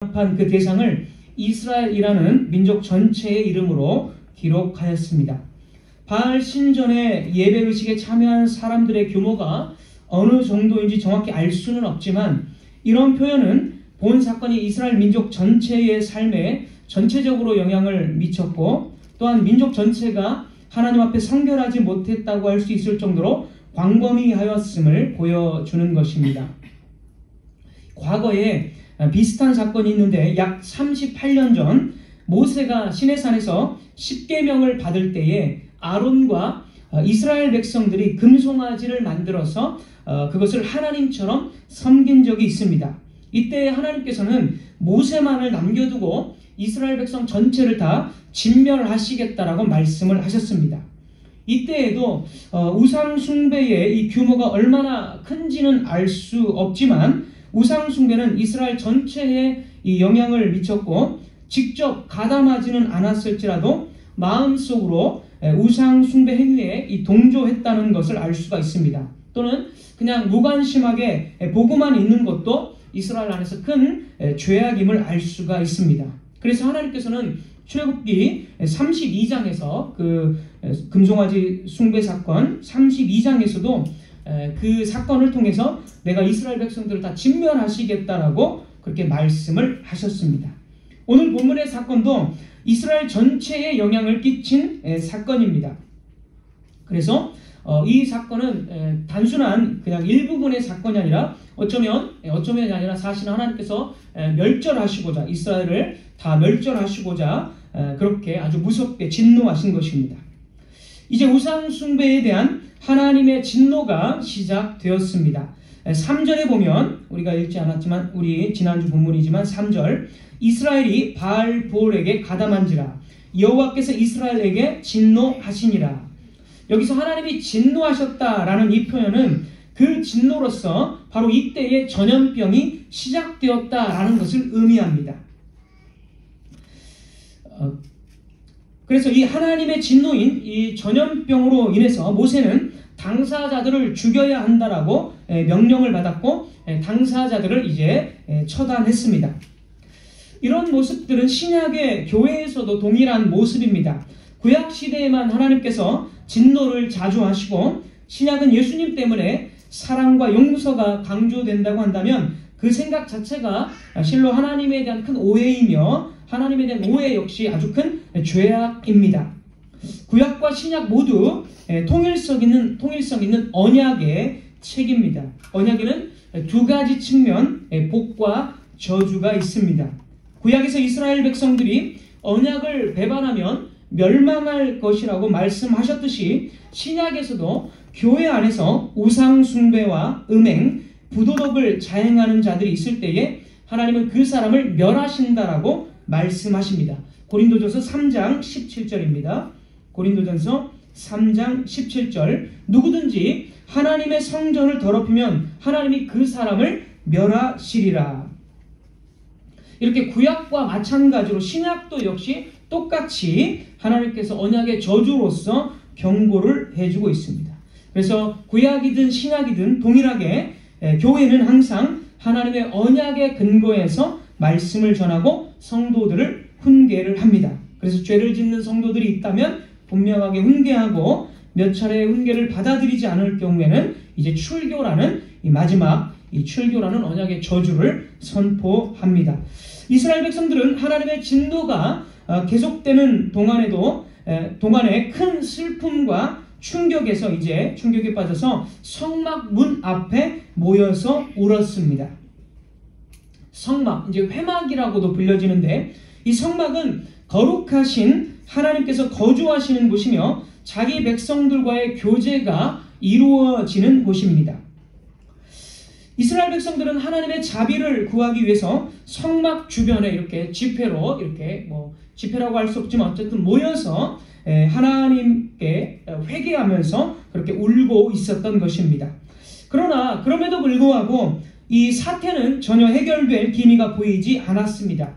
한 그 대상을 이스라엘이라는 민족 전체의 이름으로 기록하였습니다. 바알 신전의 예배의식에 참여한 사람들의 규모가 어느 정도인지 정확히 알 수는 없지만 이런 표현은 본 사건이 이스라엘 민족 전체의 삶에 전체적으로 영향을 미쳤고 또한 민족 전체가 하나님 앞에 성결하지 못했다고 할 수 있을 정도로 광범위하였음을 보여주는 것입니다. 과거에 비슷한 사건이 있는데 약 38년 전 모세가 시내산에서 십계명을 받을 때에 아론과 이스라엘 백성들이 금송아지를 만들어서 그것을 하나님처럼 섬긴 적이 있습니다. 이때 하나님께서는 모세만을 남겨두고 이스라엘 백성 전체를 다 진멸하시겠다라고 말씀을 하셨습니다. 이때에도 우상 숭배의 이 규모가 얼마나 큰지는 알 수 없지만 우상 숭배는 이스라엘 전체에 이 영향을 미쳤고 직접 가담하지는 않았을지라도 마음속으로 우상 숭배 행위에 이 동조했다는 것을 알 수가 있습니다. 또는 그냥 무관심하게 보고만 있는 것도 이스라엘 안에서 큰 죄악임을 알 수가 있습니다. 그래서 하나님께서는 출애굽기 32장에서 그 금송아지 숭배 사건 32장에서도 그 사건을 통해서 내가 이스라엘 백성들을 다 진멸하시겠다라고 그렇게 말씀을 하셨습니다. 오늘 본문의 사건도 이스라엘 전체에 영향을 끼친 사건입니다. 그래서 이 사건은 단순한 그냥 일부분의 사건이 아니라 어쩌면이 아니라 사실은 하나님께서 멸절하시고자 이스라엘을 다 멸절하시고자 그렇게 아주 무섭게 진노하신 것입니다. 이제 우상 숭배에 대한 하나님의 진노가 시작되었습니다. 3절에 보면 우리가 읽지 않았지만 우리 지난주 본문이지만 3절 이스라엘이 바알볼에게 가담한지라 여호와께서 이스라엘에게 진노하시니라. 여기서 하나님이 진노하셨다라는 이 표현은 그 진노로서 바로 이때의 전염병이 시작되었다라는 것을 의미합니다. 그래서 이 하나님의 진노인 이 전염병으로 인해서 모세는 당사자들을 죽여야 한다라고 명령을 받았고 당사자들을 이제 처단했습니다. 이런 모습들은 신약의 교회에서도 동일한 모습입니다. 구약 시대에만 하나님께서 진노를 자주 하시고 신약은 예수님 때문에 사랑과 용서가 강조된다고 한다면 그 생각 자체가 실로 하나님에 대한 큰 오해이며 하나님에 대한 오해 역시 아주 큰 죄악입니다. 구약과 신약 모두 통일성 있는 언약의 책입니다. 언약에는 두 가지 측면, 복과 저주가 있습니다. 구약에서 이스라엘 백성들이 언약을 배반하면 멸망할 것이라고 말씀하셨듯이 신약에서도 교회 안에서 우상 숭배와 음행, 부도덕을 자행하는 자들이 있을 때에 하나님은 그 사람을 멸하신다라고 말씀하십니다. 고린도전서 3장 17절입니다. 고린도전서 3장 17절 누구든지 하나님의 성전을 더럽히면 하나님이 그 사람을 멸하시리라. 이렇게 구약과 마찬가지로 신약도 역시 똑같이 하나님께서 언약의 저주로서 경고를 해주고 있습니다. 그래서 구약이든 신약이든 동일하게 교회는 항상 하나님의 언약의 근거에서 말씀을 전하고 성도들을 훈계를 합니다. 그래서 죄를 짓는 성도들이 있다면 분명하게 훈계하고 몇 차례의 훈계를 받아들이지 않을 경우에는 이제 출교라는 이 마지막 이 출교라는 언약의 저주를 선포합니다. 이스라엘 백성들은 하나님의 진노가 계속되는 동안에 큰 슬픔과 충격에 빠져서 성막 문 앞에 모여서 울었습니다. 성막, 이제 회막이라고도 불려지는데 이 성막은 거룩하신 하나님께서 거주하시는 곳이며 자기 백성들과의 교제가 이루어지는 곳입니다. 이스라엘 백성들은 하나님의 자비를 구하기 위해서 성막 주변에 이렇게 집회라고 할 수 없지만 어쨌든 모여서 하나님께 회개하면서 그렇게 울고 있었던 것입니다. 그러나 그럼에도 불구하고 이 사태는 전혀 해결될 기미가 보이지 않았습니다.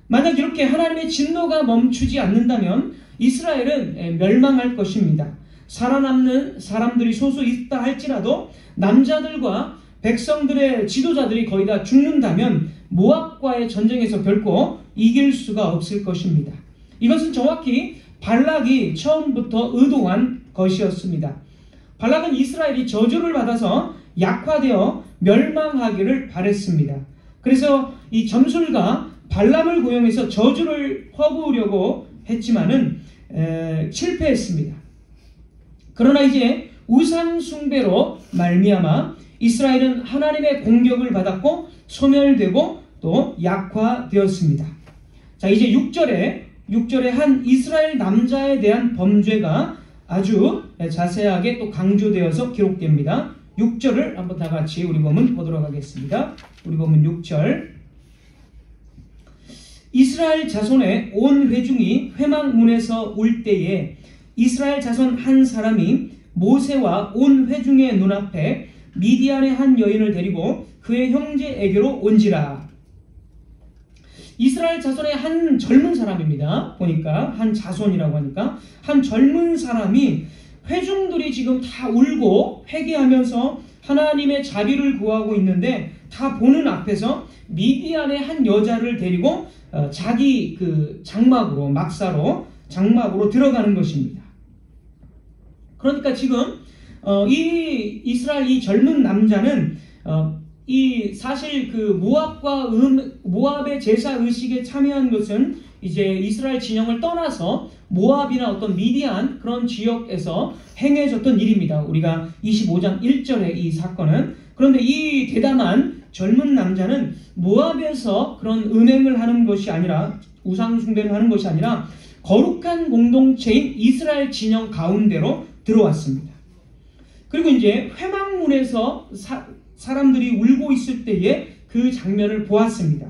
만약 이렇게 하나님의 진노가 멈추지 않는다면 이스라엘은 멸망할 것입니다. 살아남는 사람들이 소수 있다 할지라도 남자들과 백성들의 지도자들이 거의 다 죽는다면 모압과의 전쟁에서 결코 이길 수가 없을 것입니다. 이것은 정확히 발락이 처음부터 의도한 것이었습니다. 발락은 이스라엘이 저주를 받아서 약화되어 멸망하기를 바랬습니다. 그래서 이 점술가 발람을 고용해서 저주를 퍼부으려고 했지만은 실패했습니다. 그러나 이제 우상 숭배로 말미암아 이스라엘은 하나님의 공격을 받았고 소멸되고 또 약화되었습니다. 자, 이제 6절에 한 이스라엘 남자에 대한 범죄가 아주 자세하게 또 강조되어서 기록됩니다. 6절을 한번 다 같이 우리 본문 보도록 하겠습니다. 우리 본문 6절. 이스라엘 자손의 온 회중이 회막문에서 울 때에 이스라엘 자손 한 사람이 모세와 온 회중의 눈앞에 미디안의 한 여인을 데리고 그의 형제에게로 온지라. 이스라엘 자손의 한 젊은 사람입니다. 보니까 한 자손이라고 하니까 한 젊은 사람이 회중들이 지금 다 울고 회개하면서 하나님의 자비를 구하고 있는데 다 보는 앞에서 미디안의 한 여자를 데리고 자기 그 장막으로 장막으로 들어가는 것입니다. 그러니까 지금 이 이스라엘 이 젊은 남자는 이 사실 그 모압의 제사 의식에 참여한 것은 이제 이스라엘 진영을 떠나서 모압이나 어떤 미디안 그런 지역에서 행해졌던 일입니다. 우리가 25장 1절의 이 사건은. 그런데 이 대담한 젊은 남자는 모압에서 그런 음행을 하는 것이 아니라 우상 숭배를 하는 것이 아니라 거룩한 공동체인 이스라엘 진영 가운데로 들어왔습니다. 그리고 이제 회막문에서 사람들이 울고 있을 때에 그 장면을 보았습니다.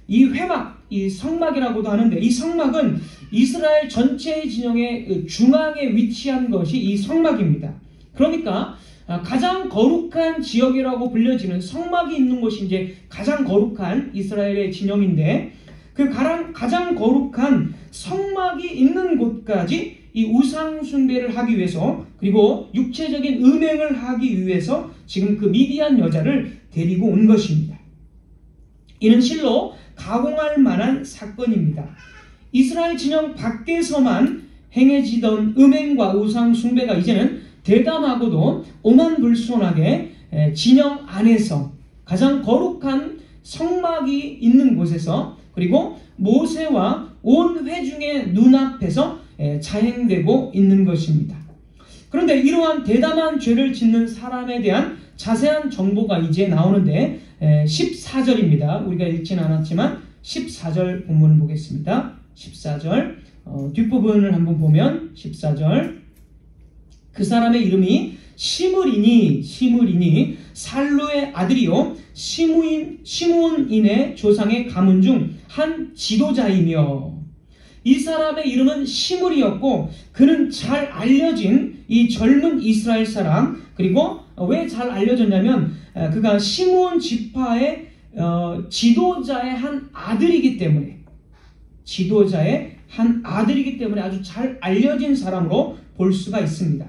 이 회막, 이 성막이라고도 하는데 이 성막은 이스라엘 전체의 진영의 중앙에 위치한 것이 이 성막입니다. 그러니까 가장 거룩한 지역이라고 불려지는 성막이 있는 곳이 이제 가장 거룩한 이스라엘의 진영인데 그 가장 거룩한 성막이 있는 곳까지 이 우상 숭배를 하기 위해서 그리고 육체적인 음행을 하기 위해서 지금 그 미디안 여자를 데리고 온 것입니다. 이는 실로 가공할 만한 사건입니다. 이스라엘 진영 밖에서만 행해지던 음행과 우상 숭배가 이제는 대담하고도 오만불손하게 진영 안에서 가장 거룩한 성막이 있는 곳에서 그리고 모세와 온 회중의 눈앞에서 자행되고 있는 것입니다. 그런데 이러한 대담한 죄를 짓는 사람에 대한 자세한 정보가 이제 나오는데 14절입니다. 우리가 읽지는 않았지만 14절 본문을 보겠습니다. 14절 뒷부분을 한번 보면 14절 그 사람의 이름이 시므리니 살루의 아들이요 시므온인의 조상의 가문 중 한 지도자이며 이 사람의 이름은 시므리였고 그는 잘 알려진 이 젊은 이스라엘 사람 그리고 왜 잘 알려졌냐면 그가 시므온 지파의 지도자의 한 아들이기 때문에 아주 잘 알려진 사람으로 볼 수가 있습니다.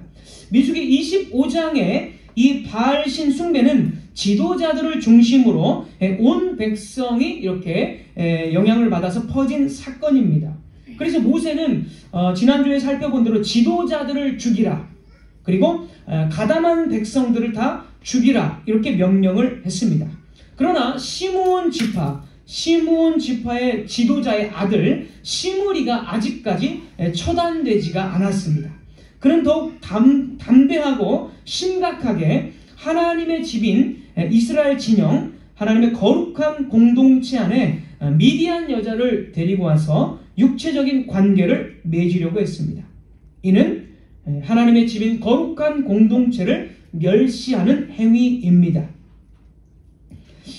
민수기 25장에 이 바알신 숭배는 지도자들을 중심으로 온 백성이 이렇게 영향을 받아서 퍼진 사건입니다. 그래서 모세는 지난주에 살펴본 대로 지도자들을 죽이라 그리고 가담한 백성들을 다 죽이라 이렇게 명령을 했습니다. 그러나 시므온 지파의 지도자의 아들 시므리가 아직까지 처단되지가 않았습니다. 그는 더욱 담대하고 심각하게 하나님의 집인 이스라엘 진영, 하나님의 거룩한 공동체 안에 미디안 여자를 데리고 와서 육체적인 관계를 맺으려고 했습니다. 이는 하나님의 집인 거룩한 공동체를 멸시하는 행위입니다.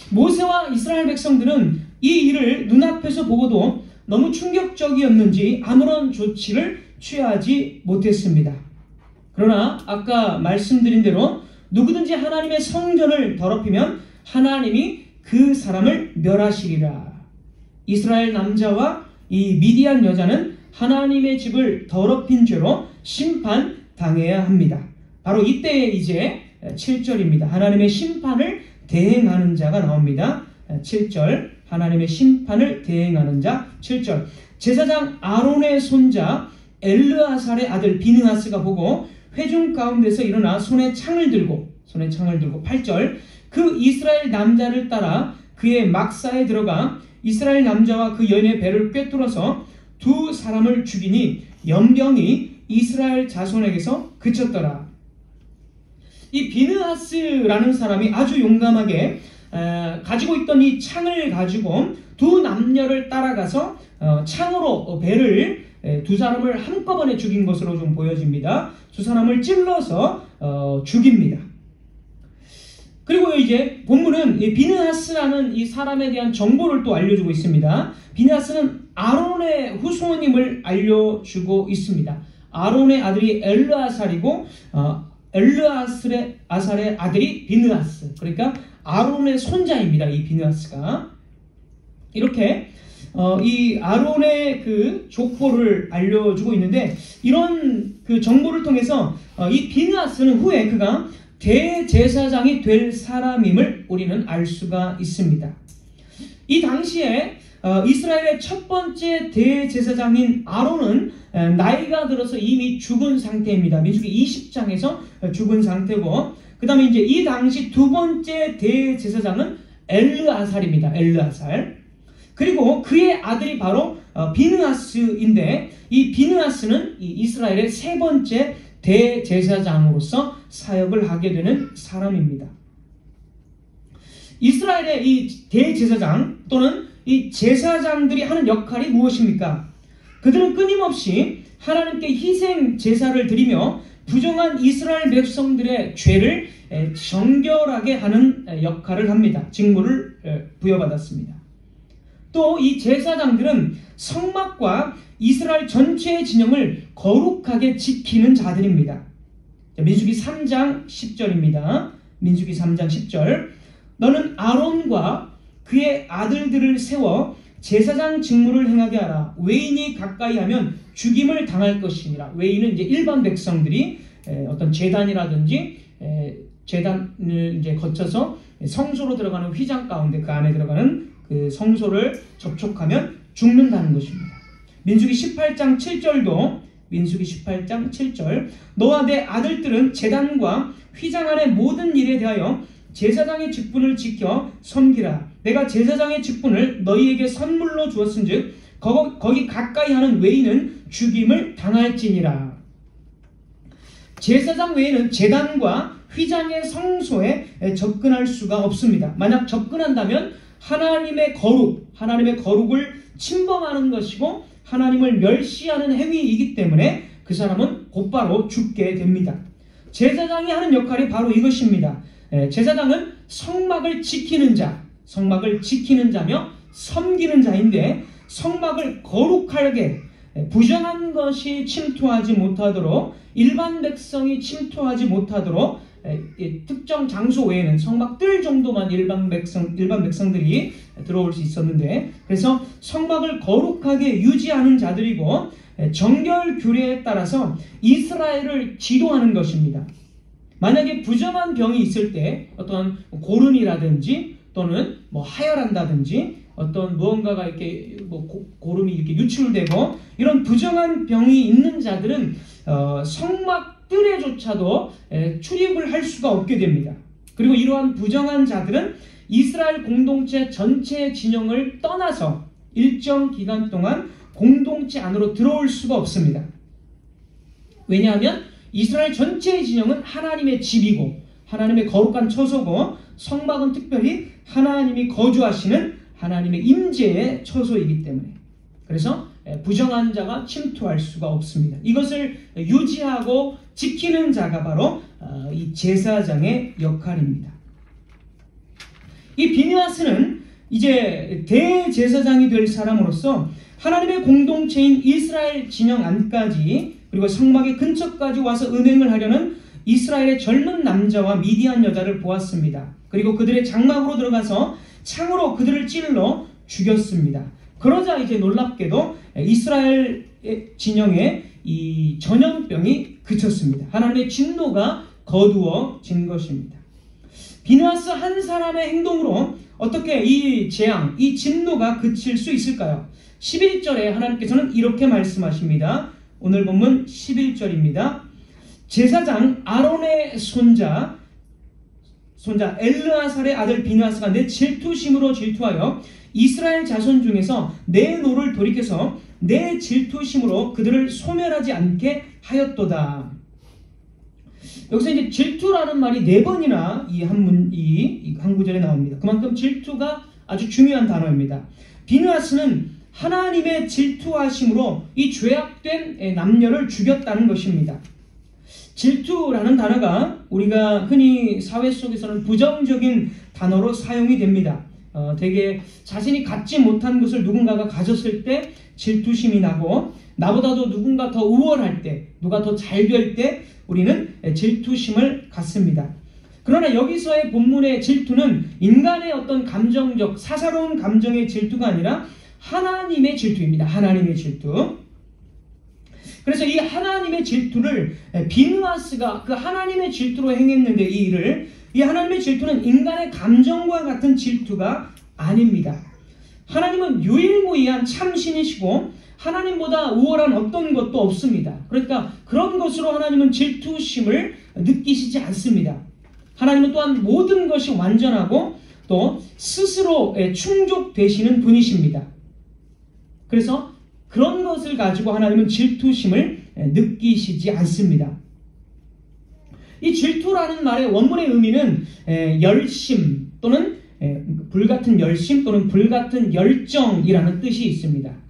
모세와 이스라엘 백성들은 이 일을 눈앞에서 보고도 너무 충격적이었는지 아무런 조치를 취하지 못했습니다. 그러나 아까 말씀드린 대로 누구든지 하나님의 성전을 더럽히면 하나님이 그 사람을 멸하시리라. 이스라엘 남자와 이 미디안 여자는 하나님의 집을 더럽힌 죄로 심판당해야 합니다. 바로 이때에 이제 7절입니다. 하나님의 심판을 대행하는 자가 나옵니다. 7절 하나님의 심판을 대행하는 자. 7절 제사장 아론의 손자 엘르아살의 아들 비느하스가 보고 회중 가운데서 일어나 손에 창을 들고 8절 그 이스라엘 남자를 따라 그의 막사에 들어가 이스라엘 남자와 그 여인의 배를 꿰뚫어서 두 사람을 죽이니 연병이 이스라엘 자손에게서 그쳤더라. 이 비느하스라는 사람이 아주 용감하게 가지고 있던 이 창을 가지고 두 남녀를 따라가서 창으로 배를 두 사람을 한꺼번에 죽인 것으로 좀 보여집니다. 두 사람을 찔러서 죽입니다. 그리고 이제 본문은 이 비느하스라는 이 사람에 대한 정보를 또 알려주고 있습니다. 비느하스는 아론의 후손임을 알려주고 있습니다. 아론의 아들이 엘르아살이고 엘르아살의 아들이 비느하스. 그러니까 아론의 손자입니다. 이 비느하스가. 이렇게 이 아론의 그 족보를 알려주고 있는데 이런 그 정보를 통해서 이 비느하스는 후에 그가 대제사장이 될 사람임을 우리는 알 수가 있습니다. 이 당시에 이스라엘의 첫 번째 대제사장인 아론은 나이가 들어서 이미 죽은 상태입니다. 민수기 20장에서 죽은 상태고, 그 다음에 이제 이 당시 두 번째 대제사장은 엘르아살입니다. 엘르아살. 그리고 그의 아들이 바로 비느하스인데, 이 비느하스는 이 이스라엘의 세 번째 대제사장으로서 사역을 하게 되는 사람입니다. 이스라엘의 이 대제사장 또는 이 제사장들이 하는 역할이 무엇입니까? 그들은 끊임없이 하나님께 희생 제사를 드리며 부정한 이스라엘 백성들의 죄를 정결하게 하는 역할을 합니다. 직무를 부여받았습니다. 또 이 제사장들은 성막과 이스라엘 전체의 진영을 거룩하게 지키는 자들입니다. 민수기 3장 10절입니다. 민수기 3장 10절 너는 아론과 그의 아들들을 세워 제사장 직무를 행하게 하라. 외인이 가까이 하면 죽임을 당할 것이니라. 외인은 이제 일반 백성들이 어떤 제단이라든지 제단을 이제 거쳐서 성소로 들어가는 휘장 가운데 그 안에 들어가는 그 성소를 접촉하면 죽는다는 것입니다. 민수기 18장 7절도 민수기 18장 7절 너와 내 아들들은 제단과 휘장 안의 모든 일에 대하여 제사장의 직분을 지켜 섬기라. 내가 제사장의 직분을 너희에게 선물로 주었은즉 거기 가까이 하는 외인은 죽임을 당할지니라. 제사장 외에는 제단과 휘장의 성소에 접근할 수가 없습니다. 만약 접근한다면 하나님의 거룩을 침범하는 것이고 하나님을 멸시하는 행위이기 때문에 그 사람은 곧바로 죽게 됩니다. 제사장이 하는 역할이 바로 이것입니다. 제사장은 성막을 지키는 자며 섬기는 자인데 성막을 거룩하게 부정한 것이 침투하지 못하도록 일반 백성이 침투하지 못하도록 특정 장소 외에는 성막 뜰 정도만 일반 백성들이 들어올 수 있었는데 그래서 성막을 거룩하게 유지하는 자들이고 정결 규례에 따라서 이스라엘을 지도하는 것입니다. 만약에 부정한 병이 있을 때 어떤 고름이라든지 또는 하혈한다든지 어떤 무언가가 이렇게 고름이 이렇게 유출되고 이런 부정한 병이 있는 자들은 성막 뜰에조차도 출입을 할 수가 없게 됩니다. 그리고 이러한 부정한 자들은 이스라엘 공동체 전체 진영을 떠나서 일정 기간 동안 공동체 안으로 들어올 수가 없습니다. 왜냐하면 이스라엘 전체의 진영은 하나님의 집이고 하나님의 거룩한 처소고 성막은 특별히 하나님이 거주하시는 하나님의 임재의 처소이기 때문에 그래서 부정한 자가 침투할 수가 없습니다. 이것을 유지하고 지키는 자가 바로 이 제사장의 역할입니다. 이 비느하스는 이제 대제사장이 될 사람으로서 하나님의 공동체인 이스라엘 진영 안까지 그리고 성막의 근처까지 와서 은행을 하려는 이스라엘의 젊은 남자와 미디안 여자를 보았습니다. 그리고 그들의 장막으로 들어가서 창으로 그들을 찔러 죽였습니다. 그러자 이제 놀랍게도 이스라엘 진영의 이 전염병이 그쳤습니다. 하나님의 진노가 거두어진 것입니다. 비느하스 한 사람의 행동으로 어떻게 이 재앙, 이 진노가 그칠 수 있을까요? 11절에 하나님께서는 이렇게 말씀하십니다. 오늘 본문 11절입니다. 제사장 아론의 손자 엘르아살의 아들 비느하스가 내 질투심으로 질투하여 이스라엘 자손 중에서 내 노를 돌이켜서 내 질투심으로 그들을 소멸하지 않게 하였도다. 여기서 이제 질투라는 말이 4번이나 이 한 구절에 나옵니다. 그만큼 질투가 아주 중요한 단어입니다. 비느하스는 하나님의 질투하심으로 이 죄악된 남녀를 죽였다는 것입니다. 질투라는 단어가 우리가 흔히 사회 속에서는 부정적인 단어로 사용이 됩니다. 되게 자신이 갖지 못한 것을 누군가가 가졌을 때 질투심이 나고, 나보다도 누군가 더 우월할 때, 누가 더 잘 될 때 우리는 질투심을 갖습니다. 그러나 여기서의 본문의 질투는 인간의 어떤 감정적, 사사로운 감정의 질투가 아니라 하나님의 질투입니다. 하나님의 질투. 그래서 이 하나님의 질투를 비느하스가 그 하나님의 질투로 행했는데, 이 일을, 이 하나님의 질투는 인간의 감정과 같은 질투가 아닙니다. 하나님은 유일무이한 참신이시고 하나님보다 우월한 어떤 것도 없습니다. 그러니까 그런 것으로 하나님은 질투심을 느끼시지 않습니다. 하나님은 또한 모든 것이 완전하고 또 스스로 충족되시는 분이십니다. 그래서 그런 것을 가지고 하나님은 질투심을 느끼시지 않습니다. 이 질투라는 말의 원문의 의미는 열심 또는 불같은 열심 또는 불같은 열정이라는 뜻이 있습니다.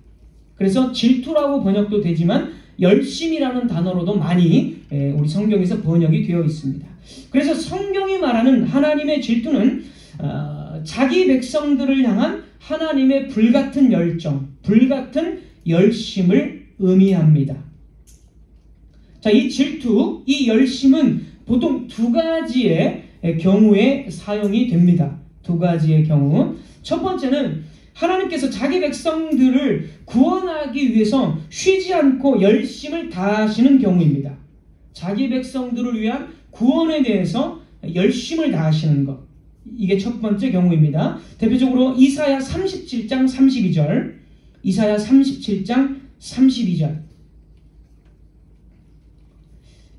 그래서 질투라고 번역도 되지만 열심이라는 단어로도 많이 우리 성경에서 번역이 되어 있습니다. 그래서 성경이 말하는 하나님의 질투는 자기 백성들을 향한 하나님의 불같은 열정, 불같은 열심을 의미합니다. 자, 이 질투, 이 열심은 보통 2가지의 경우에 사용이 됩니다. 2가지의 경우. 첫 번째는 하나님께서 자기 백성들을 구원하기 위해서 쉬지 않고 열심을 다하시는 경우입니다. 자기 백성들을 위한 구원에 대해서 열심을 다하시는 것. 이게 첫 번째 경우입니다. 대표적으로 이사야 37장 32절. 이사야 37장 32절.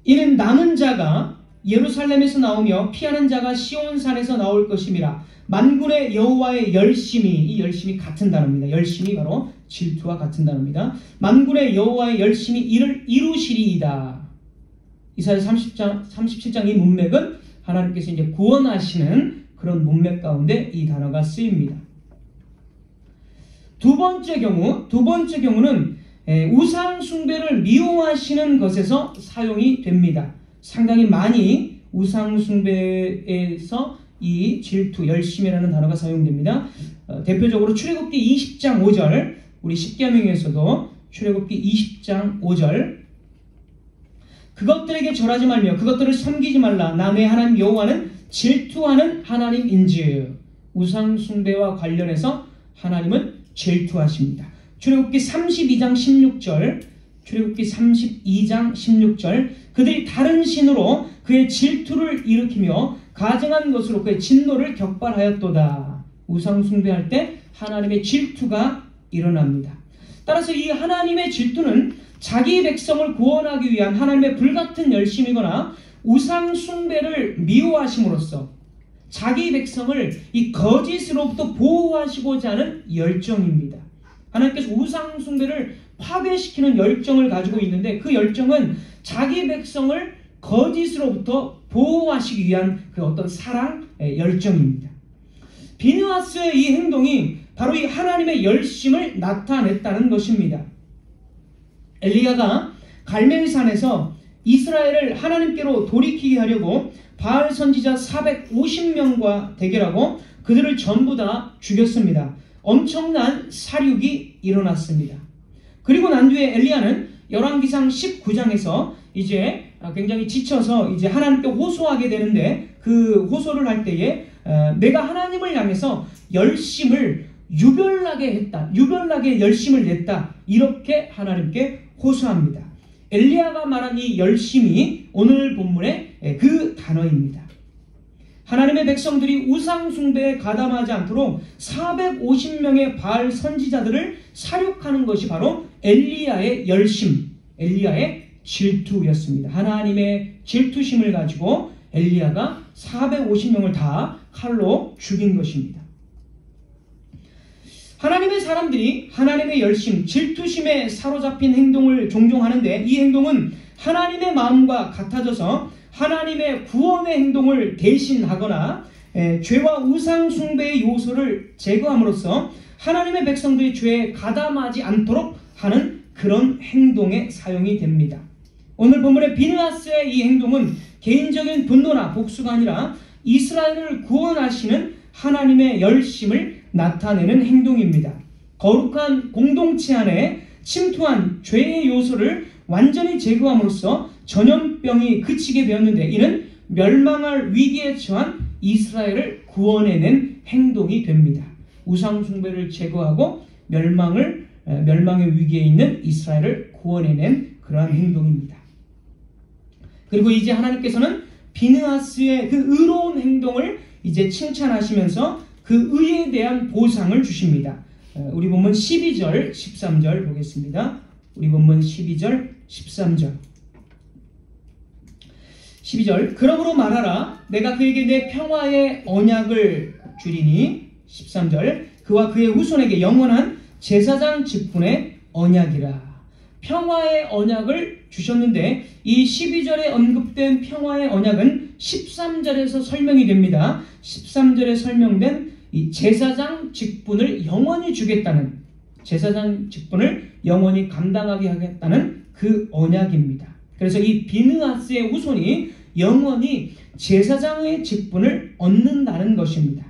이는 남은 자가 예루살렘에서 나오며 피하는 자가 시온산에서 나올 것임이라. 만군의 여호와의 열심이, 이 열심이 같은 단어입니다. 열심이 바로 질투와 같은 단어입니다. 만군의 여호와의 열심이 이를 이루시리이다. 이사야 37장 이 문맥은 하나님께서 이제 구원하시는 그런 문맥 가운데 이 단어가 쓰입니다. 두 번째 경우는 우상 숭배를 미워하시는 것에서 사용이 됩니다. 상당히 많이 우상 숭배에서 이 질투, 열심이라는 단어가 사용됩니다. 대표적으로 출애굽기 20장 5절, 우리 십계명에서도 출애굽기 20장 5절, 그것들에게 절하지 말며 그것들을 섬기지 말라. 나 내 하나님 여호와는 질투하는 하나님인지. 우상 숭배와 관련해서 하나님은 질투하십니다. 출애굽기 32장 16절, 출애굽기 32장 16절, 그들이 다른 신으로 그의 질투를 일으키며 가증한 것으로 그의 진노를 격발하였도다. 우상 숭배할 때 하나님의 질투가 일어납니다. 따라서 이 하나님의 질투는 자기 백성을 구원하기 위한 하나님의 불같은 열심이거나 우상 숭배를 미워하심으로써 자기 백성을 이 거짓으로부터 보호하시고자 하는 열정입니다. 하나님께서 우상 숭배를 파괴시키는 열정을 가지고 있는데, 그 열정은 자기 백성을 거짓으로부터 보호하시기 위한 그 어떤 사랑, 열정입니다. 비느하스의 이 행동이 바로 이 하나님의 열심을 나타냈다는 것입니다. 엘리야가 갈멜산에서 이스라엘을 하나님께로 돌이키게 하려고 바알 선지자 450명과 대결하고 그들을 전부 다 죽였습니다. 엄청난 사륙이 일어났습니다. 그리고 난 뒤에 엘리야는 열왕기상 19장에서 이제 굉장히 지쳐서 이제 하나님께 호소하게 되는데, 그 호소를 할 때에 내가 하나님을 향해서 열심을 유별나게 했다, 유별나게 열심을 냈다, 이렇게 하나님께 호소합니다. 엘리야가 말한 이 열심이 오늘 본문의 그 단어입니다. 하나님의 백성들이 우상 숭배에 가담하지 않도록 450명의 바알 선지자들을 사륙하는 것이 바로 엘리야의 열심, 엘리야의 질투였습니다. 하나님의 질투심을 가지고 엘리야가 450명을 다 칼로 죽인 것입니다. 하나님의 사람들이 하나님의 열심, 질투심에 사로잡힌 행동을 종종 하는데, 이 행동은 하나님의 마음과 같아져서 하나님의 구원의 행동을 대신하거나 죄와 우상 숭배의 요소를 제거함으로써 하나님의 백성들이 죄에 가담하지 않도록 하는 그런 행동에 사용이 됩니다. 오늘 본문의 비느하스의 이 행동은 개인적인 분노나 복수가 아니라 이스라엘을 구원하시는 하나님의 열심을 나타내는 행동입니다. 거룩한 공동체 안에 침투한 죄의 요소를 완전히 제거함으로써 전염병이 그치게 되었는데, 이는 멸망할 위기에 처한 이스라엘을 구원해낸 행동이 됩니다. 우상 숭배를 제거하고 멸망의 위기에 있는 이스라엘을 구원해낸 그러한 행동입니다. 그리고 이제 하나님께서는 비느하스의 그 의로운 행동을 이제 칭찬하시면서 그 의에 대한 보상을 주십니다. 우리 본문 12절, 13절 보겠습니다. 우리 본문 12절, 13절. 12절. 그러므로 말하라. 내가 그에게 내 평화의 언약을 주리니. 13절. 그와 그의 후손에게 영원한 제사장 직분의 언약이라. 평화의 언약을 주셨는데, 이 12절에 언급된 평화의 언약은 13절에서 설명이 됩니다. 13절에 설명된 이 제사장 직분을 영원히 주겠다는, 제사장 직분을 영원히 감당하게 하겠다는 그 언약입니다. 그래서 이 비느하스의 후손이 영원히 제사장의 직분을 얻는다는 것입니다.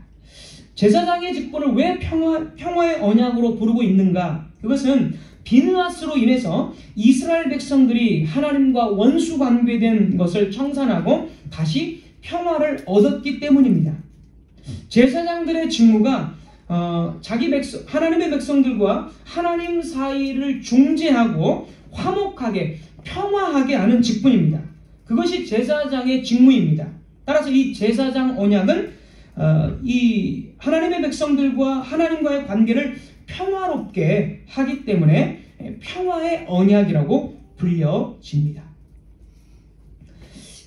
제사장의 직분을 왜 평화의 언약으로 부르고 있는가? 그것은 비느하스로 인해서 이스라엘 백성들이 하나님과 원수 관계된 것을 청산하고 다시 평화를 얻었기 때문입니다. 제사장들의 직무가 하나님의 백성들과 하나님 사이를 중재하고 화목하게 평화하게 하는 직분입니다. 그것이 제사장의 직무입니다. 따라서 이 제사장 언약은 이 하나님의 백성들과 하나님과의 관계를 평화롭게 하기 때문에 평화의 언약이라고 불려집니다.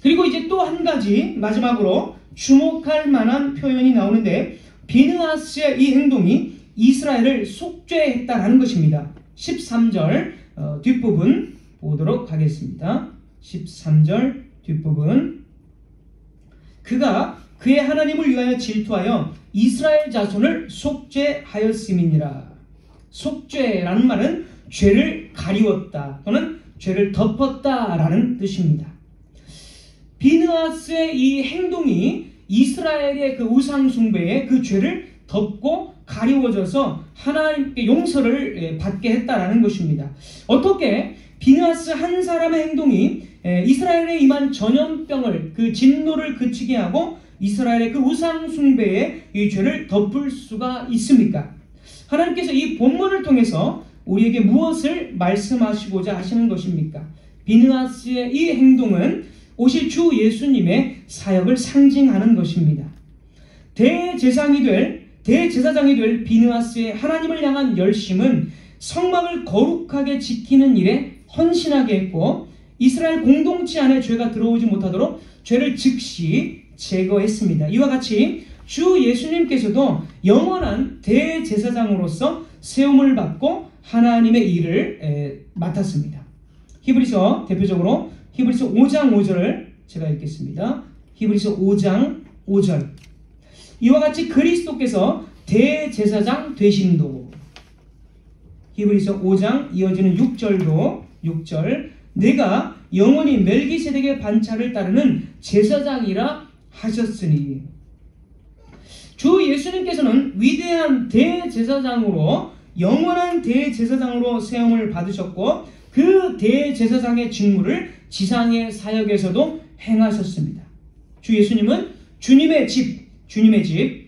그리고 이제 또 한 가지 마지막으로 주목할 만한 표현이 나오는데, 비느하스의 이 행동이 이스라엘을 속죄했다는 것입니다. 13절 뒷부분 보도록 하겠습니다. 13절 뒷부분. 그가 그의 하나님을 위하여 질투하여 이스라엘 자손을 속죄하였음이니라. 속죄라는 말은 죄를 가리웠다 또는 죄를 덮었다라는 뜻입니다. 비느하스의 이 행동이 이스라엘의 그 우상 숭배의 그 죄를 덮고 가리워져서 하나님께 용서를 받게 했다라는 것입니다. 어떻게 비느하스 한 사람의 행동이 이스라엘에 임한 전염병을, 그 진노를 그치게 하고 이스라엘의 그 우상 숭배의 이 죄를 덮을 수가 있습니까? 하나님께서 이 본문을 통해서 우리에게 무엇을 말씀하시고자 하시는 것입니까? 비느하스의 이 행동은 오실 주 예수님의 사역을 상징하는 것입니다. 대제사장이 될 비느하스의 하나님을 향한 열심은 성막을 거룩하게 지키는 일에 헌신하게 했고, 이스라엘 공동체 안에 죄가 들어오지 못하도록 죄를 즉시 제거했습니다. 이와 같이 주 예수님께서도 영원한 대제사장으로서 세움을 받고 하나님의 일을 맡았습니다. 히브리서, 대표적으로 히브리서 5장 5절을 제가 읽겠습니다. 히브리서 5장 5절. 이와 같이 그리스도께서 대제사장 되심도. 히브리서 5장 이어지는 6절도 6절. 내가 영원히 멜기세덱의 반차를 따르는 제사장이라 하셨으니. 주 예수님께서는 위대한 대제사장으로, 영원한 대제사장으로 세움을 받으셨고, 그 대제사장의 직무를 지상의 사역에서도 행하셨습니다. 주 예수님은 주님의 집,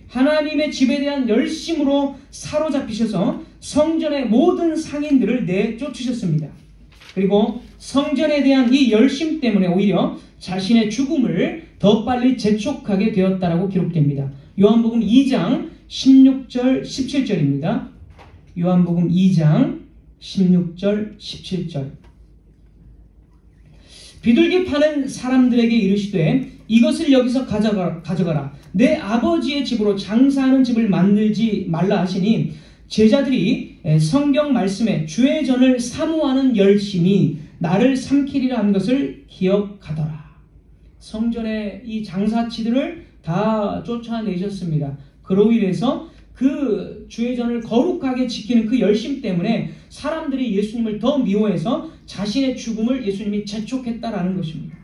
하나님의 집에 대한 열심으로 사로잡히셔서 성전의 모든 상인들을 내쫓으셨습니다. 그리고 성전에 대한 이 열심 때문에 오히려 자신의 죽음을 더 빨리 재촉하게 되었다라고 기록됩니다. 요한복음 2장 16절 17절입니다. 요한복음 2장 16절 17절. 비둘기 파는 사람들에게 이르시되 이것을 여기서 가져가라. 내 아버지의 집으로 장사하는 집을 만들지 말라 하시니 제자들이 성경 말씀에 주의 전을 사모하는 열심이 나를 삼키리라 한 것을 기억하더라. 성전의 이 장사치들을 다 쫓아내셨습니다. 그로 인해서 그 주의 전을 거룩하게 지키는 그 열심 때문에 사람들이 예수님을 더 미워해서 자신의 죽음을 예수님이 재촉했다라는 것입니다.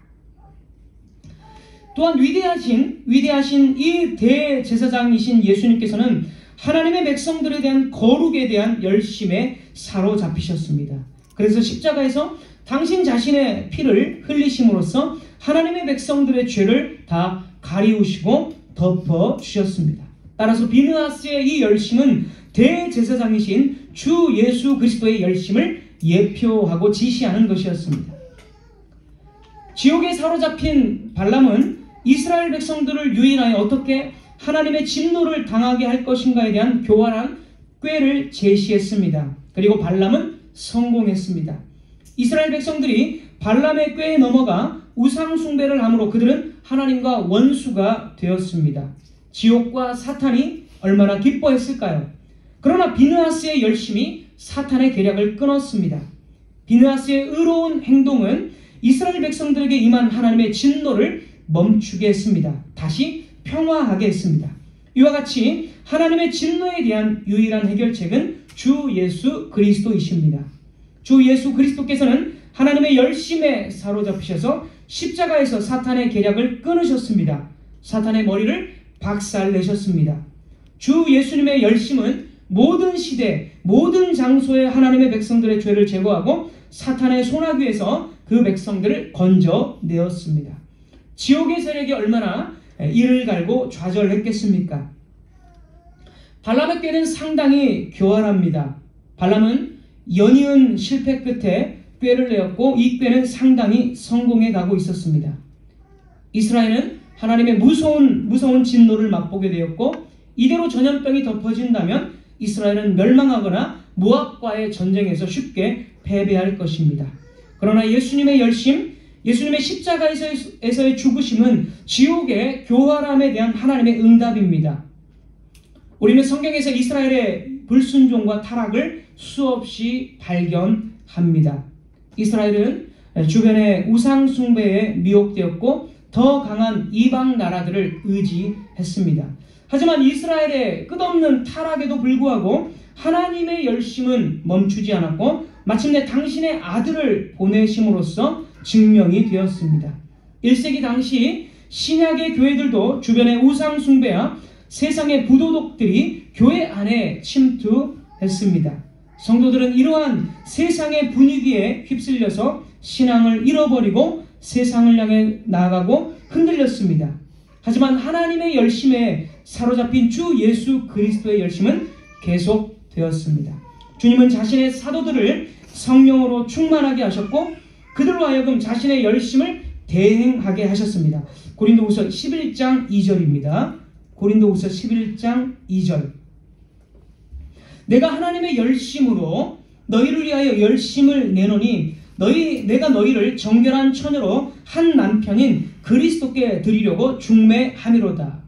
또한 위대하신 이 대제사장이신 예수님께서는 하나님의 백성들에 대한 거룩에 대한 열심에 사로잡히셨습니다. 그래서 십자가에서 당신 자신의 피를 흘리심으로써 하나님의 백성들의 죄를 다 가리우시고 덮어주셨습니다. 따라서 비느하스의 이 열심은 대제사장이신 주 예수 그리스도의 열심을 예표하고 지시하는 것이었습니다. 지옥에 사로잡힌 발람은 이스라엘 백성들을 유인하여 어떻게 하나님의 진노를 당하게 할 것인가에 대한 교활한 꾀를 제시했습니다. 그리고 발람은 성공했습니다. 이스라엘 백성들이 발람의 꾀에 넘어가 우상 숭배를 함으로 그들은 하나님과 원수가 되었습니다. 지옥과 사탄이 얼마나 기뻐했을까요? 그러나 비느하스의 열심이 사탄의 계략을 끊었습니다. 비느하스의 의로운 행동은 이스라엘 백성들에게 임한 하나님의 진노를 멈추게 했습니다. 다시 평화하게 했습니다. 이와 같이 하나님의 진노에 대한 유일한 해결책은 주 예수 그리스도이십니다. 주 예수 그리스도께서는 하나님의 열심에 사로잡히셔서 십자가에서 사탄의 계략을 끊으셨습니다. 사탄의 머리를 박살내셨습니다. 주 예수님의 열심은 모든 시대, 모든 장소에 하나님의 백성들의 죄를 제거하고 사탄의 소나기에서 그 백성들을 건져내었습니다. 지옥의 세력이 얼마나 이를 갈고 좌절했겠습니까? 발람의 꾀는 상당히 교활합니다. 발람은 연이은 실패 끝에 꾀를 내었고 이 꾀는 상당히 성공해 가고 있었습니다. 이스라엘은 하나님의 무서운 진노를 맛보게 되었고 이대로 전염병이 덮어진다면 이스라엘은 멸망하거나 모압과의 전쟁에서 쉽게 패배할 것입니다. 그러나 예수님의 열심, 예수님의 십자가에서의 죽으심은 지옥의 교활함에 대한 하나님의 응답입니다. 우리는 성경에서 이스라엘의 불순종과 타락을 수없이 발견합니다. 이스라엘은 주변의 우상 숭배에 미혹되었고 더 강한 이방 나라들을 의지했습니다. 하지만 이스라엘의 끝없는 타락에도 불구하고 하나님의 열심은 멈추지 않았고 마침내 당신의 아들을 보내심으로써 증명이 되었습니다. 1세기 당시 신약의 교회들도 주변의 우상 숭배와 세상의 부도덕들이 교회 안에 침투했습니다. 성도들은 이러한 세상의 분위기에 휩쓸려서 신앙을 잃어버리고 세상을 향해 나아가고 흔들렸습니다. 하지만 하나님의 열심에 사로잡힌 주 예수 그리스도의 열심은 계속되었습니다. 주님은 자신의 사도들을 성령으로 충만하게 하셨고 그들로 하여금 자신의 열심을 대행하게 하셨습니다. 고린도후서 11장 2절입니다. 고린도후서 11장 2절. 내가 하나님의 열심으로 너희를 위하여 열심을 내노니 내가 너희를 정결한 처녀로 한 남편인 그리스도께 드리려고 중매함이로다.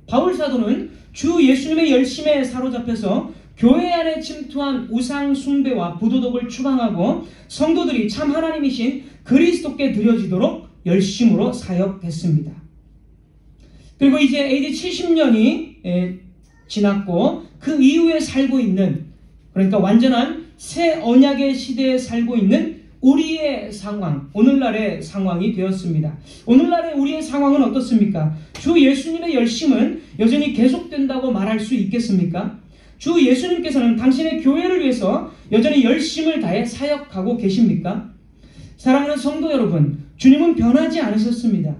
바울 사도는 주 예수님의 열심에 사로잡혀서 교회 안에 침투한 우상 숭배와 부도덕을 추방하고 성도들이 참 하나님이신 그리스도께 드려지도록 열심으로 사역했습니다. 그리고 이제 AD 70년이 지났고 그 이후에 살고 있는, 그러니까 완전한 새 언약의 시대에 살고 있는 우리의 상황, 오늘날의 상황이 되었습니다. 오늘날의 우리의 상황은 어떻습니까? 주 예수님의 열심은 여전히 계속된다고 말할 수 있겠습니까? 주 예수님께서는 당신의 교회를 위해서 여전히 열심을 다해 사역하고 계십니까? 사랑하는 성도 여러분, 주님은 변하지 않으셨습니다.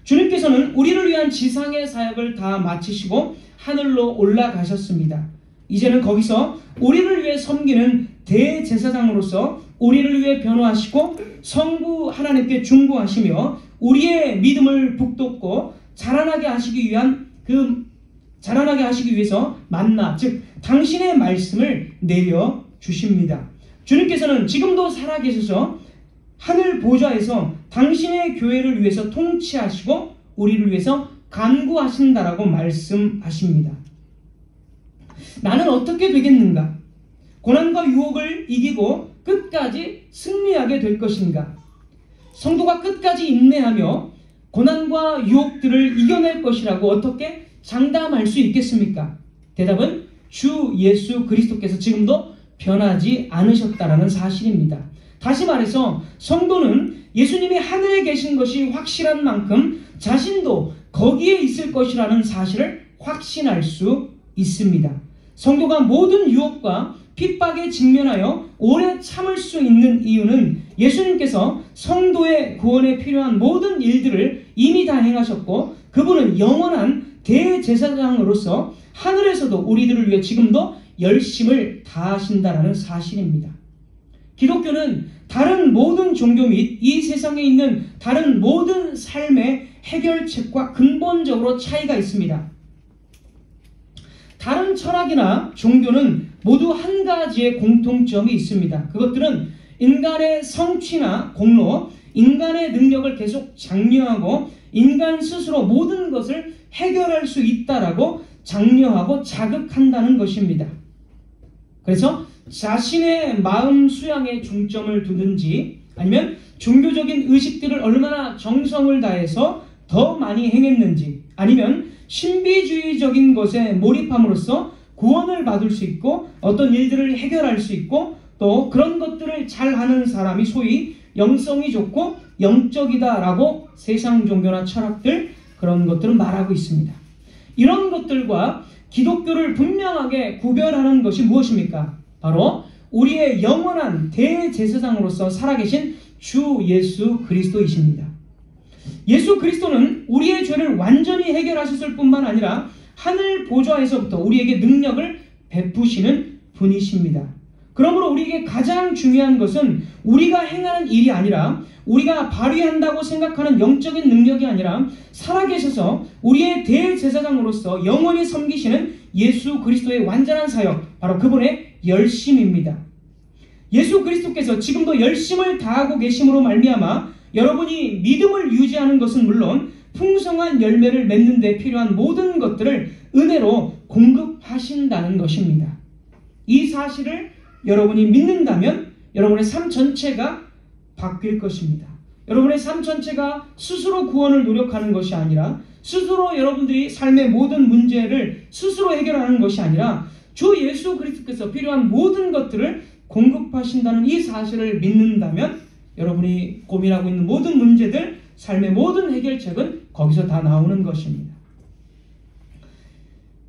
주님께서는 우리를 위한 지상의 사역을 다 마치시고 하늘로 올라가셨습니다. 이제는 거기서 우리를 위해 섬기는 대제사장으로서 우리를 위해 변호하시고 성부 하나님께 중보하시며 우리의 믿음을 북돋고 자라나게 하시기 위해서 만나, 즉 당신의 말씀을 내려 주십니다. 주님께서는 지금도 살아계셔서 하늘 보좌에서 당신의 교회를 위해서 통치하시고 우리를 위해서 간구하신다라고 말씀하십니다. 나는 어떻게 되겠는가? 고난과 유혹을 이기고 끝까지 승리하게 될 것인가? 성도가 끝까지 인내하며 고난과 유혹들을 이겨낼 것이라고 어떻게 장담할 수 있겠습니까? 대답은 주 예수 그리스도께서 지금도 변하지 않으셨다라는 사실입니다. 다시 말해서 성도는 예수님이 하늘에 계신 것이 확실한 만큼 자신도 거기에 있을 것이라는 사실을 확신할 수 있습니다. 성도가 모든 유혹과 핍박에 직면하여 오래 참을 수 있는 이유는 예수님께서 성도의 구원에 필요한 모든 일들을 이미 다 행하셨고 그분은 영원한 대제사장으로서 하늘에서도 우리들을 위해 지금도 열심을 다하신다는 사실입니다. 기독교는 다른 모든 종교 및 이 세상에 있는 다른 모든 삶의 해결책과 근본적으로 차이가 있습니다. 다른 철학이나 종교는 모두 한 가지의 공통점이 있습니다. 그것들은 인간의 성취나 공로, 인간의 능력을 계속 장려하고 인간 스스로 모든 것을 해결할 수 있다라고 장려하고 자극한다는 것입니다. 그래서 자신의 마음 수양에 중점을 두든지 아니면 종교적인 의식들을 얼마나 정성을 다해서 더 많이 행했는지 아니면 신비주의적인 것에 몰입함으로써 구원을 받을 수 있고 어떤 일들을 해결할 수 있고 또 그런 것들을 잘하는 사람이 소위 영성이 좋고 영적이다라고 세상 종교나 철학들 그런 것들은 말하고 있습니다. 이런 것들과 기독교를 분명하게 구별하는 것이 무엇입니까? 바로 우리의 영원한 대제사장으로서 살아계신 주 예수 그리스도이십니다. 예수 그리스도는 우리의 죄를 완전히 해결하셨을 뿐만 아니라 하늘 보좌에서부터 우리에게 능력을 베푸시는 분이십니다. 그러므로 우리에게 가장 중요한 것은 우리가 행하는 일이 아니라 우리가 발휘한다고 생각하는 영적인 능력이 아니라 살아계셔서 우리의 대제사장으로서 영원히 섬기시는 예수 그리스도의 완전한 사역, 바로 그분의 열심입니다. 예수 그리스도께서 지금도 열심을 다하고 계심으로 말미암아 여러분이 믿음을 유지하는 것은 물론 풍성한 열매를 맺는 데 필요한 모든 것들을 은혜로 공급하신다는 것입니다. 이 사실을 여러분이 믿는다면 여러분의 삶 전체가 바뀔 것입니다. 여러분의 삶 전체가 스스로 구원을 노력하는 것이 아니라 스스로 여러분들이 삶의 모든 문제를 스스로 해결하는 것이 아니라 주 예수 그리스도께서 필요한 모든 것들을 공급하신다는 이 사실을 믿는다면 여러분이 고민하고 있는 모든 문제들, 삶의 모든 해결책은 거기서 다 나오는 것입니다.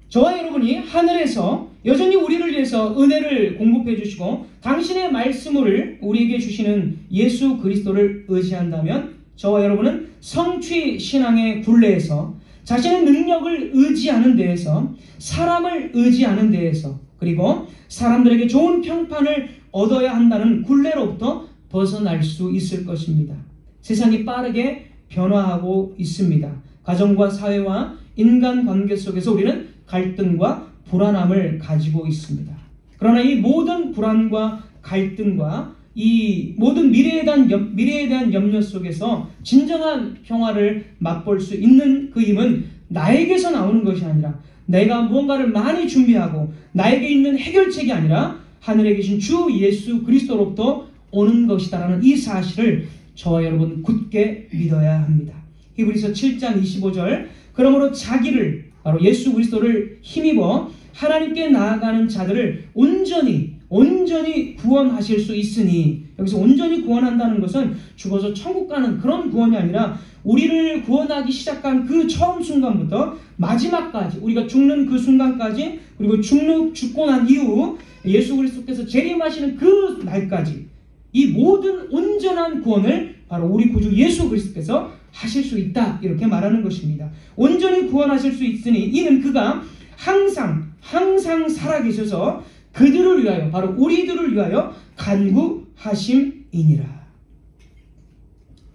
저와 여러분이 하늘에서 여전히 우리를 위해서 은혜를 공급해 주시고 당신의 말씀을 우리에게 주시는 예수 그리스도를 의지한다면 저와 여러분은 성취 신앙의 굴레에서 자신의 능력을 의지하는 데에서 사람을 의지하는 데에서 그리고 사람들에게 좋은 평판을 얻어야 한다는 굴레로부터 벗어날 수 있을 것입니다. 세상이 빠르게 변화하고 있습니다. 가정과 사회와 인간관계 속에서 우리는 갈등과 불안함을 가지고 있습니다. 그러나 이 모든 불안과 갈등과 이 모든 미래에 대한 염려 속에서 진정한 평화를 맛볼 수 있는 그 힘은 나에게서 나오는 것이 아니라 내가 무언가를 많이 준비하고 나에게 있는 해결책이 아니라 하늘에 계신 주 예수 그리스도로부터 오는 것이다라는 이 사실을 저와 여러분 굳게 믿어야 합니다. 히브리서 7장 25절 그러므로 자기를 바로 예수 그리스도를 힘입어 하나님께 나아가는 자들을 온전히 구원하실 수 있으니 여기서 온전히 구원한다는 것은 죽어서 천국 가는 그런 구원이 아니라 우리를 구원하기 시작한 그 처음 순간부터 마지막까지 우리가 죽는 그 순간까지 그리고 죽고 난 이후 예수 그리스도께서 재림하시는 그 날까지 이 모든 온전한 구원을 바로 우리 구주 예수 그리스도께서 하실 수 있다 이렇게 말하는 것입니다. 온전히 구원하실 수 있으니 이는 그가 항상 살아계셔서 그들을 위하여 바로 우리들을 위하여 간구하심이니라.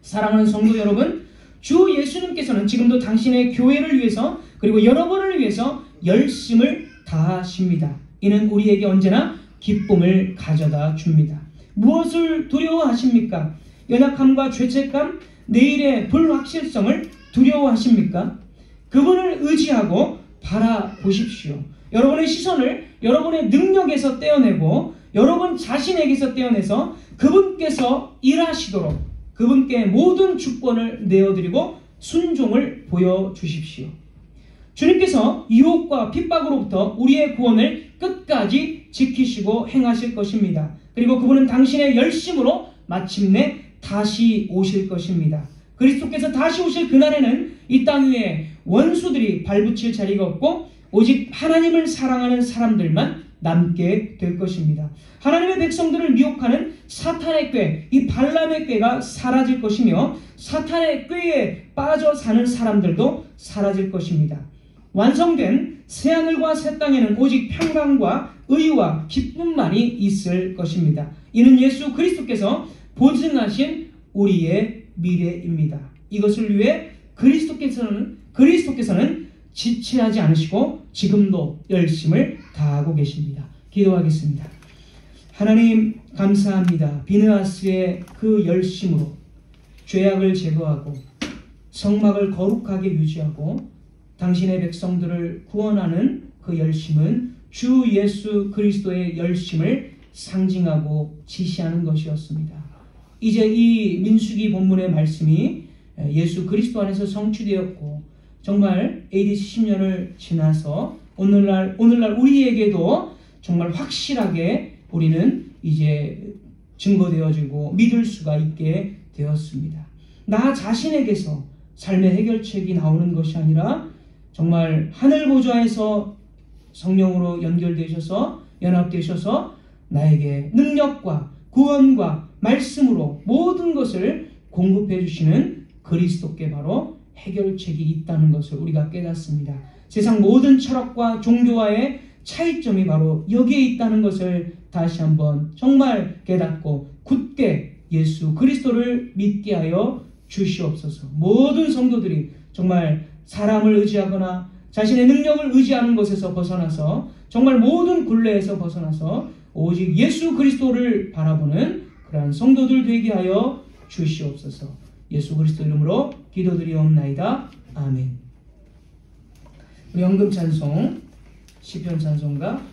사랑하는 성도 여러분, 주 예수님께서는 지금도 당신의 교회를 위해서 그리고 여러분을 위해서 열심을 다하십니다. 이는 우리에게 언제나 기쁨을 가져다 줍니다. 무엇을 두려워하십니까? 연약함과 죄책감, 내일의 불확실성을 두려워하십니까? 그분을 의지하고 바라보십시오. 여러분의 시선을 여러분의 능력에서 떼어내고 여러분 자신에게서 떼어내서 그분께서 일하시도록 그분께 모든 주권을 내어드리고 순종을 보여주십시오. 주님께서 유혹과 핍박으로부터 우리의 구원을 끝까지 지키시고 행하실 것입니다. 그리고 그분은 당신의 열심으로 마침내 다시 오실 것입니다. 그리스도께서 다시 오실 그날에는 이 땅 위에 원수들이 발붙일 자리가 없고 오직 하나님을 사랑하는 사람들만 남게 될 것입니다. 하나님의 백성들을 미혹하는 사탄의 꾀, 이 발람의 꾀가 사라질 것이며 사탄의 꾀에 빠져 사는 사람들도 사라질 것입니다. 완성된 새하늘과 새 땅에는 오직 평강과 의와 기쁨만이 있을 것입니다. 이는 예수 그리스도께서 보증하신 우리의 미래입니다. 이것을 위해 그리스도께서는 지체하지 않으시고 지금도 열심을 다하고 계십니다. 기도하겠습니다. 하나님 감사합니다. 비느하스의 그 열심으로 죄악을 제거하고 성막을 거룩하게 유지하고 당신의 백성들을 구원하는 그 열심은 주 예수 그리스도의 열심을 상징하고 지시하는 것이었습니다. 이제 이 민수기 본문의 말씀이 예수 그리스도 안에서 성취되었고 정말 AD 70년을 지나서 오늘날 우리에게도 정말 확실하게 우리는 이제 증거되어지고 믿을 수가 있게 되었습니다. 나 자신에게서 삶의 해결책이 나오는 것이 아니라 정말 하늘 보좌에서 성령으로 연결되셔서 연합되셔서 나에게 능력과 구원과 말씀으로 모든 것을 공급해 주시는 그리스도께 바로 해결책이 있다는 것을 우리가 깨닫습니다. 세상 모든 철학과 종교와의 차이점이 바로 여기에 있다는 것을 다시 한번 정말 깨닫고 굳게 예수 그리스도를 믿게 하여 주시옵소서. 모든 성도들이 정말 사람을 의지하거나 자신의 능력을 의지하는 것에서 벗어나서 정말 모든 굴레에서 벗어나서 오직 예수 그리스도를 바라보는 그러한 성도들 되게 하여 주시옵소서. 예수 그리스도 이름으로 기도드리옵나이다. 아멘. 우리 헌금 찬송 시편 찬송가